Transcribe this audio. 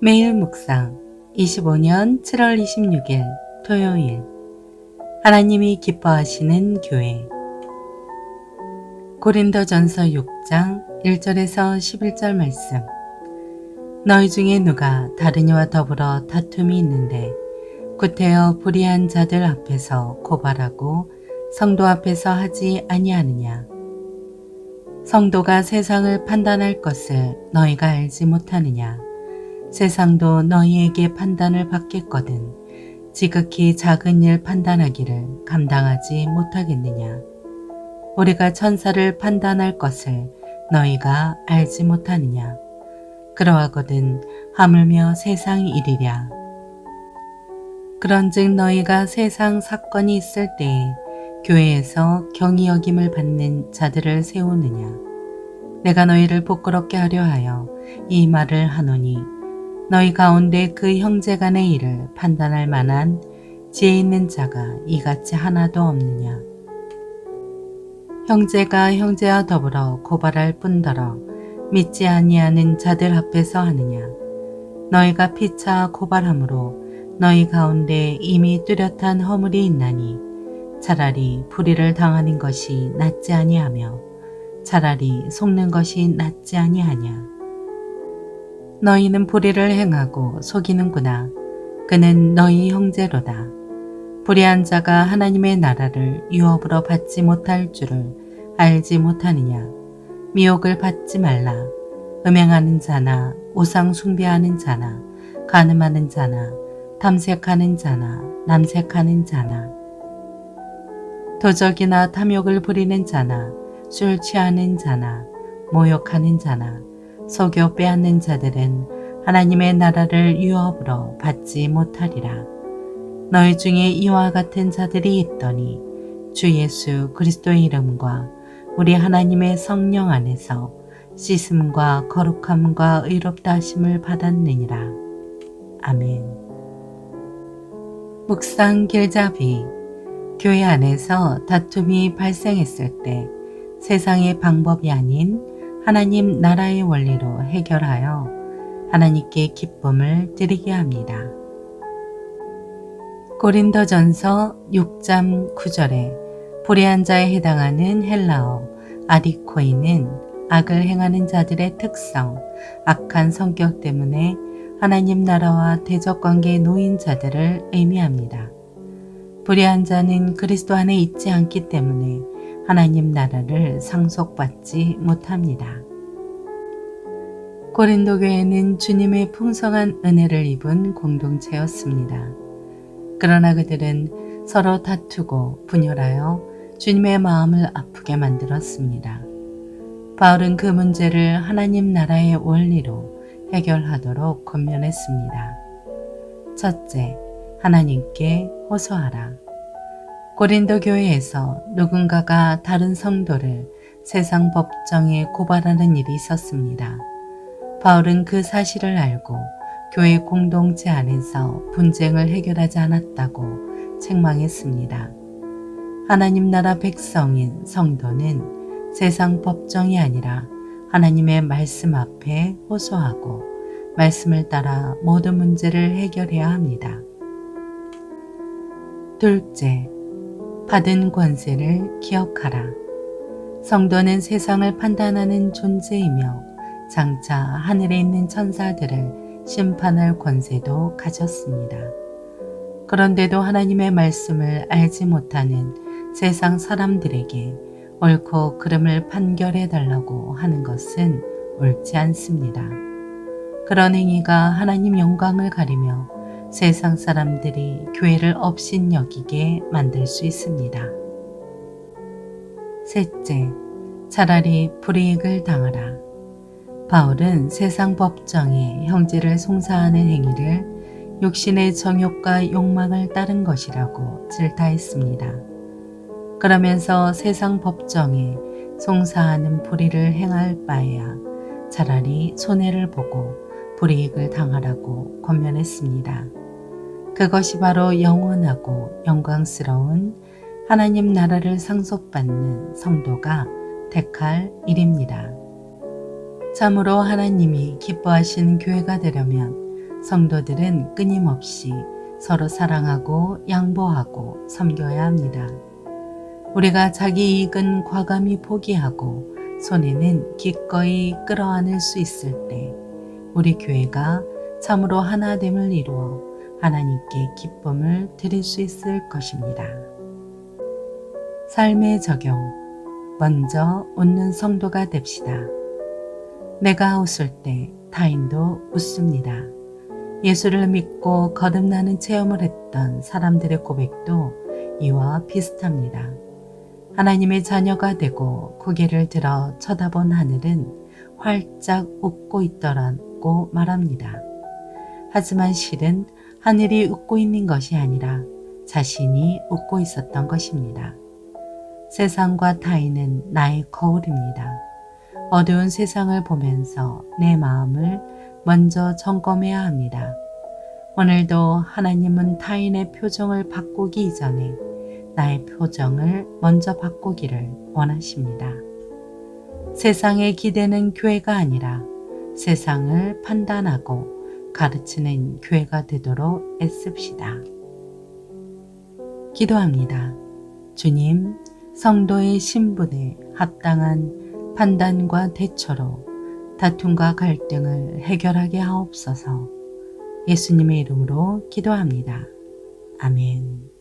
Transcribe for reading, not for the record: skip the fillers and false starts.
매일 묵상 25년 7월 26일 토요일 하나님이 기뻐하시는 교회 고린도전서 6장 1절에서 11절 말씀. 너희 중에 누가 다른 이와 더불어 다툼이 있는데 구태여 불의한 자들 앞에서 고발하고 성도 앞에서 하지 아니하느냐. 성도가 세상을 판단할 것을 너희가 알지 못하느냐. 세상도 너희에게 판단을 받겠거든 지극히 작은 일 판단하기를 감당하지 못하겠느냐. 우리가 천사를 판단할 것을 너희가 알지 못하느냐. 그러하거든 하물며 세상 일이랴. 그런즉 너희가 세상 사건이 있을 때에 교회에서 경히 여김을 받는 자들을 세우느냐. 내가 너희를 부끄럽게 하려 하여 이 말을 하노니 너희 가운데 그 형제 간의 일을 판단할 만한 지혜 있는 자가 이같이 하나도 없느냐. 형제가 형제와 더불어 고발할 뿐더러 믿지 아니하는 자들 앞에서 하느냐. 너희가 피차 고발함으로 너희 가운데 이미 뚜렷한 허물이 있나니 차라리 불의를 당하는 것이 낫지 아니하며 차라리 속는 것이 낫지 아니하냐. 너희는 불의를 행하고 속이는구나. 그는 너희 형제로다. 불의한 자가 하나님의 나라를 유업으로 받지 못할 줄을 알지 못하느냐. 미혹을 받지 말라. 음행하는 자나 우상 숭배하는 자나 간음하는 자나 탐색하는 자나 남색하는 자나 도적이나 탐욕을 부리는 자나 술 취하는 자나 모욕하는 자나 속여 빼앗는 자들은 하나님의 나라를 유업으로 받지 못하리라. 너희 중에 이와 같은 자들이 있더니 주 예수 그리스도의 이름과 우리 하나님의 성령 안에서 씻음과 거룩함과 의롭다 하심을 받았느니라. 아멘. 묵상 길잡이. 교회 안에서 다툼이 발생했을 때 세상의 방법이 아닌 하나님 나라의 원리로 해결하여 하나님께 기쁨을 드리게 합니다. 고린도전서 6장 9절에 불의한 자에 해당하는 헬라어 아디코이는 악을 행하는 자들의 특성, 악한 성격 때문에 하나님 나라와 대적관계에 놓인 자들을 의미합니다. 불의한 자는 그리스도 안에 있지 않기 때문에 하나님 나라를 상속받지 못합니다. 고린도 교회는 주님의 풍성한 은혜를 입은 공동체였습니다. 그러나 그들은 서로 다투고 분열하여 주님의 마음을 아프게 만들었습니다. 바울은 그 문제를 하나님 나라의 원리로 해결하도록 권면했습니다. 첫째, 하나님께 호소하라. 고린도 교회에서 누군가가 다른 성도를 세상 법정에 고발하는 일이 있었습니다. 바울은 그 사실을 알고 교회 공동체 안에서 분쟁을 해결하지 않았다고 책망했습니다. 하나님 나라 백성인 성도는 세상 법정이 아니라 하나님의 말씀 앞에 호소하고 말씀을 따라 모든 문제를 해결해야 합니다. 둘째, 받은 권세를 기억하라. 성도는 세상을 판단하는 존재이며 장차 하늘에 있는 천사들을 심판할 권세도 가졌습니다. 그런데도 하나님의 말씀을 알지 못하는 세상 사람들에게 옳고 그름을 판결해 달라고 하는 것은 옳지 않습니다. 그런 행위가 하나님 영광을 가리며 세상 사람들이 교회를 업신여기게 만들 수 있습니다. 셋째, 차라리 불이익을 당하라. 바울은 세상 법정에 형제를 송사하는 행위를 육신의 정욕과 욕망을 따른 것이라고 질타했습니다. 그러면서 세상 법정에 송사하는 불의를 행할 바에야 차라리 손해를 보고 불이익을 당하라고 권면했습니다. 그것이 바로 영원하고 영광스러운 하나님 나라를 상속받는 성도가 택할 일입니다. 참으로 하나님이 기뻐하시는 교회가 되려면 성도들은 끊임없이 서로 사랑하고 양보하고 섬겨야 합니다. 우리가 자기 이익은 과감히 포기하고 손해는 기꺼이 끌어안을 수 있을 때 우리 교회가 참으로 하나됨을 이루어 하나님께 기쁨을 드릴 수 있을 것입니다. 삶의 적용. 먼저 웃는 성도가 됩시다. 내가 웃을 때 타인도 웃습니다. 예수를 믿고 거듭나는 체험을 했던 사람들의 고백도 이와 비슷합니다. 하나님의 자녀가 되고 고개를 들어 쳐다본 하늘은 활짝 웃고 있더라고 말합니다. 하지만 실은 하늘이 웃고 있는 것이 아니라 자신이 웃고 있었던 것입니다. 세상과 타인은 나의 거울입니다. 어두운 세상을 보면서 내 마음을 먼저 점검해야 합니다. 오늘도 하나님은 타인의 표정을 바꾸기 이전에 나의 표정을 먼저 바꾸기를 원하십니다. 세상의 기대는 교회가 아니라 세상을 판단하고 가르치는 교회가 되도록 애씁시다. 기도합니다. 주님, 성도의 신분에 합당한 판단과 대처로 다툼과 갈등을 해결하게 하옵소서. 예수님의 이름으로 기도합니다. 아멘.